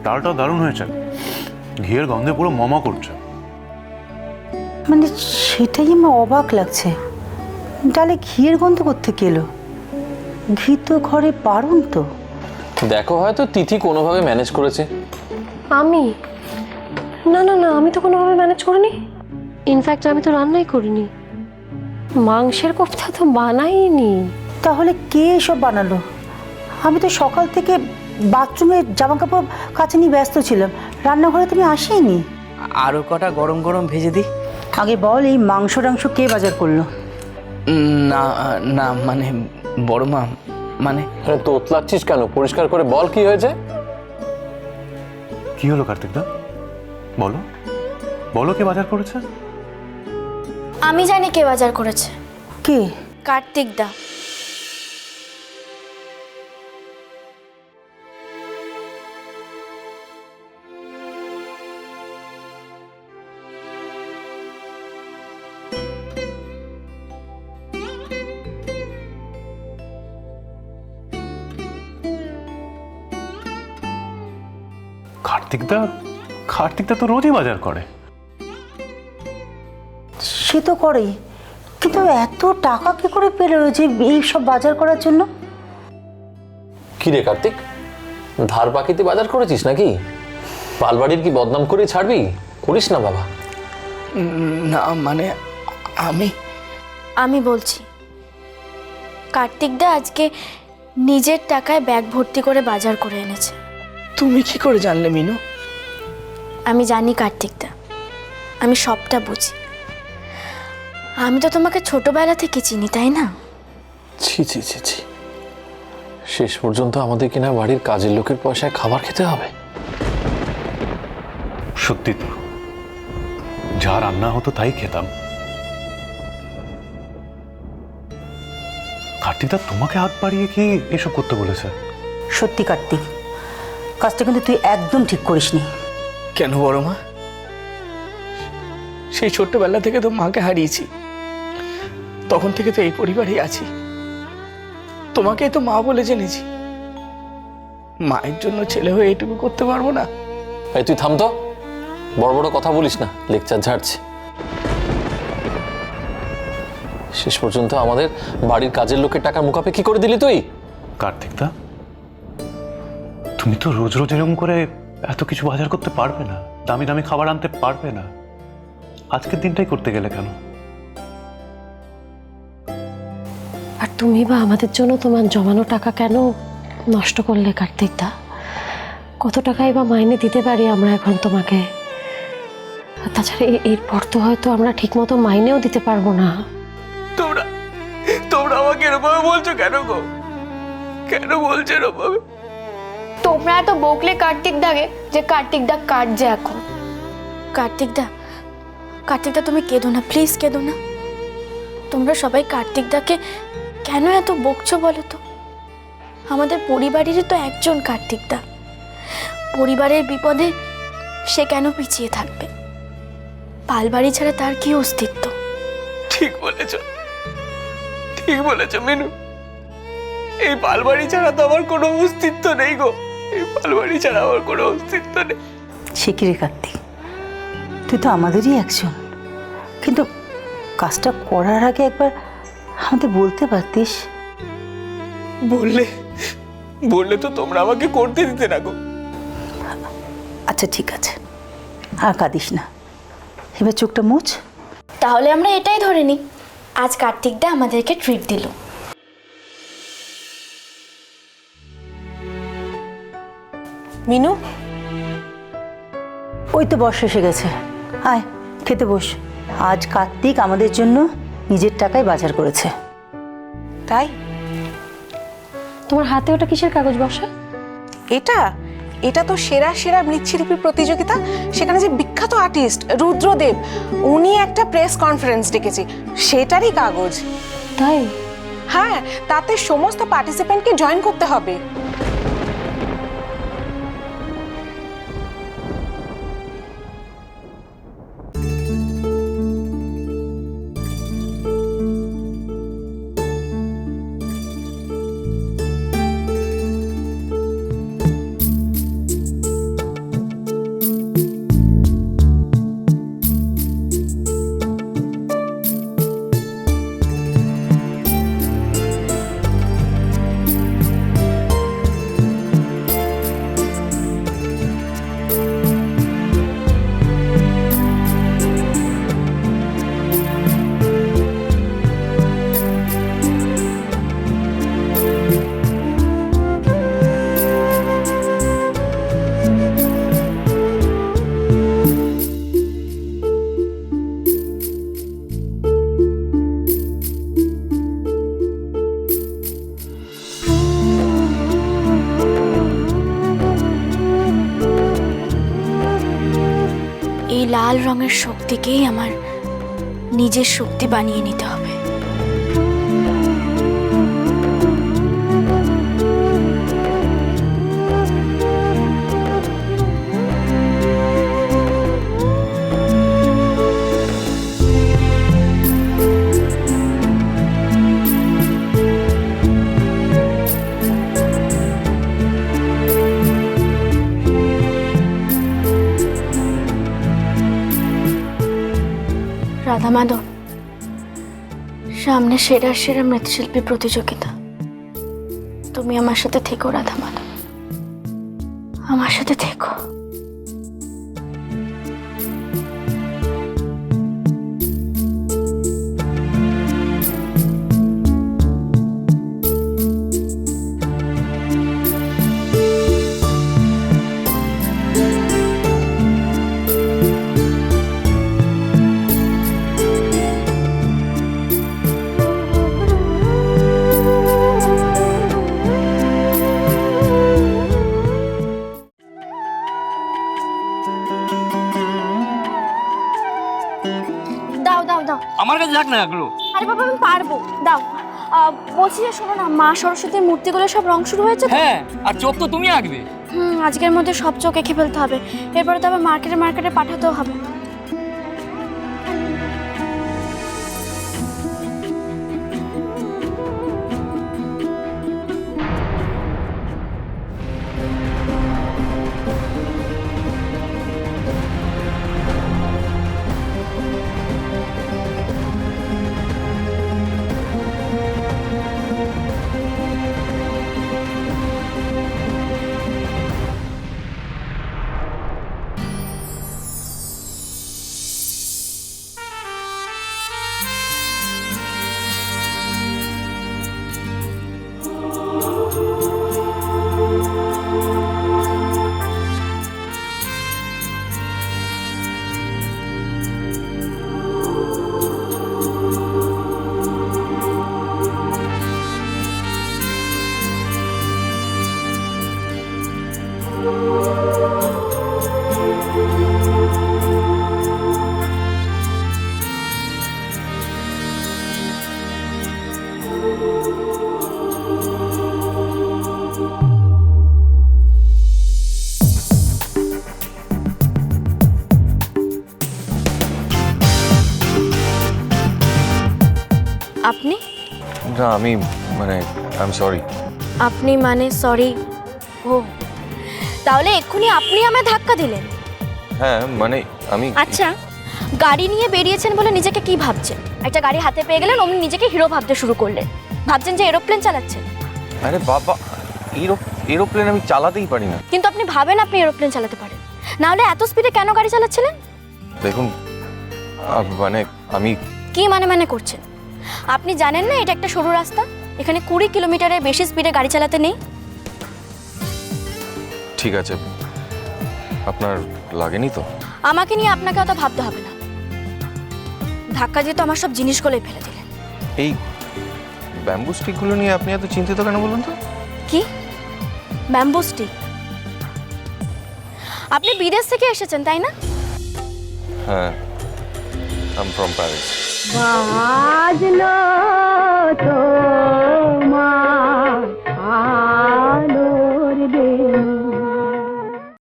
ডালটাও দারুণ হয়েছে, ঘিয়ের গন্ধে পুরো মমা করছে। মানে সেটাই আমার অবাক লাগছে, ডালে ঘিয়ের গন্ধ কোত্থেকে এলো? ঘি তো ঘরে পারুন তো। দেখো হয়তো তিথি কোনোভাবে ম্যানেজ করেছে। আমি না না না, আমি তো কোনোভাবে ম্যানেজ করিনি। ইনফ্যাক্ট আমি তো রান্নাই করিনি, মাংসের কোফতা তো বানাইনি। তাহলে কে এসব বানালো? আমি তো সকাল থেকে বাথরুমে জামা কাপড় কাচা নিয়ে ব্যস্ত ছিলাম, রান্নাঘরে তুমি আসেনি। আরও কটা গরম গরম ভেজে দিই। আগে বল, এই মাংস টাংস কে বাজার করলো? না না মানে বড় মা, মানে আরে তোতলাচ্ছিস কেন? পরিষ্কার করে বল কি হয়েছে। কি হলো কার্তিক দা? বলো বলো, কে বাজার করেছে? আমি জানি কে বাজার করেছে। কে? কার্তিক দা। কার্তিক দা তো রোজই বাজার করে। সে তো করেই, কিন্তু এত টাকা কি করে পেলো যে এই সব বাজার করার জন্য? কি রে কার্তিক, ধার বাকিতে বাজার করেছিস নাকি? পালবাড়ির কি বদনাম করে ছাড়বি? করিস না বাবা। না মানে আমি বলছি, কার্তিক দা আজকে নিজের টাকায় ব্যাগ ভর্তি করে বাজার করে এনেছে। তুমি কি করে জানলে মিনু? আমি জানি কার্তিক দা, আমি সবটা বুঝি। আমি তো তোমাকে ছোটবেলা থেকে চিনি, তাই না? ছি ছি ছি ছি, শেষ পর্যন্ত আমাদের কিনা বাড়ির কাজের লোকের পয়সায় খাবার খেতে হবে। সত্যি তো, যা রান্না হতো তাই খেতাম। কার্তিক দা তোমাকে হাত বাড়িয়ে কি এসব করতে বলেছে? সত্যি কার্তিক, কাজটা কিন্তু তুই একদম ঠিক করিসনি। কেন বড় মা? সেই ছোট্টবেলা থেকে তো মাকে হারিয়েছি, তখন থেকে তো এই পরিবারেই আছি। তোমাকেই তো মা বলে জেনেছি, মায়ের জন্য ছেলে হয়ে এটুকু করতে পারবো না? এই তুই থাম তো, বড় বড় কথা বলিস না, লেকচার ঝাড়ছে। শেষ পর্যন্ত আমাদের বাড়ির কাজের লোকের টাকা মুখাপে কি করে দিলি তুই? কার্তিক দা, তুমি তো রোজ রোজ এরকম করে এত কিছু বাজার করতে পারবে না, দামি দামি খাবার আনতে পারবে না। আজকের দিনটাই করতে গেলে কেন? আর তুমি বা আমাদের জন্য তোমার জমানো টাকা কেন নষ্ট করলে কার্তিক দা? কত টাকাই বা মাইনে দিতে পারি আমরা এখন তোমাকে? আর তাছাড়া এরপর তো হয়তো আমরা ঠিকমতো মাইনেও দিতে পারবো না। তোমরা আমাকে এরকম বলছো কেন গো? কেন বলছো এরকম? তোমরা এত বকলে কার্তিক দাকে যে কার্তিক দা কাটছে এখন। কার্তিক দা তুমি কেঁদো না, প্লিজ কেঁদো না। তোমরা সবাই কার্তিক দাকে কেন এত বকছো বলো তো? আমাদের পরিবারেরই তো একজন কার্তিক দা। পরিবারের বিপদে সে কেন পিছিয়ে থাকবে? পালবাড়ি ছাড়া তার কি অস্তিত্ব? ঠিক বলেছ মিনু। এই পালবাড়ি ছাড়া তো আমার কোনো অস্তিত্ব নেই গো। এই পালবাড়ি ছাড়া আমার কোনো অস্তিত্ব নেই। সে কি রে কার্তিক, তুই তো আমাদেরই একজন, কিন্তু কাজটা করার আগে একবার আমাদের বলতে পারতিস। বললে তো তোমরা আমাকে করতে দিতে না গো। আচ্ছা ঠিক আছে, আর কাঁদিস না, এবার চোখটা মুছ। তাহলে আমরা এটাই ধরে নিই, আজ কার্তিক দা আমাদেরকে ট্রিট দিল। মিনু, ওই তো বর্ষা এসে গেছে, আয় খেতে বস। আজ কার্তিক আমাদের জন্য নিজের টাকায় বাজার করেছে। তাই? তোমার হাতে ওটা কিসের কাগজ বসা? এটা তো সেরা সেরা মৃৎশিল্পী প্রতিযোগিতা, সেখানে যে বিখ্যাত আর্টিস্ট রুদ্রদেব উনি একটা প্রেস কনফারেন্স ডেকেছে, সেটারই কাগজ। তাই? হ্যাঁ, তাতে সমস্ত পার্টিসিপেন্টকে জয়েন করতে হবে। লাল রঙের শক্তিকেই আমার নিজের শক্তি বানিয়ে নিতে হবে। রাধা মাধব, সামনে সেরা সেরা মৃৎশিল্পী প্রতিযোগিতা। তুমি আমার সাথে থেকো রাধা মাধব, আমার সাথে থেকো। দাও দাও দাও। আমার কাছে থাক না এগুলো। আরে বাবা আমি পারবো, দাও। বলছি যে শোনো না, মা সরস্বতীর মূর্তিগুলো সব রং শুরু হয়েছে তো? হ্যাঁ, আর চোখ তো তুমি আঁকবে। আজকের মধ্যে সব চোখ এঁকে ফেলতে হবে, এরপরে তো আবার মার্কেটে পাঠাতেও হবে। আপনি না, আমি মানে আই এম সরি। আপনি মানে সরি? ও, তাহলে এক্ষুনি আপনি আমায় ধাক্কা দিলেন? হ্যাঁ মানে আমি আচ্ছা, গাড়ি নিয়ে বেরিয়েছেন বলে নিজেকে কি ভাবছেন? একটা গাড়ি হাতে পেয়ে গেলেন, অমনি নিজেকে হিরো ভাবতে শুরু করলেন। ভাবছেন যে এরোপ্লেন চালাচ্ছেন। আরে বাবা, এরোপ্লেন আমি চালাতেই পারি না। কিন্তু আপনি ভাবেন আপনি এরোপ্লেন চালাতে পারেন, না হলে এত স্পিডে কেন গাড়ি চালাচ্ছিলেন? দেখুন মানে আমি কি মানে করছেন? আপনি জানেন না এটা একটা সরু রাস্তা, এখানে 20 কিলোমিটারের বেশি স্পিডে গাড়ি চালাতে নেই। ঠিক আছে, আপনার লাগেনি তো? আমাকে নিয়ে আপনাকে অত ভাবতে হবে না। ধাক্কা দিয়ে তো আমার সব জিনিসগুলোই ফেলে দিলেন। এই ব্যাম্বু স্টিকগুলো নিয়ে আপনি এত চিন্তিত কেন বলুন তো? কি ব্যাম্বু স্টিক? আপনি বিদেশ থেকে এসেছেন তাই না? হ্যাঁ, আই এম ফ্রম প্যারিস। বাজলো তো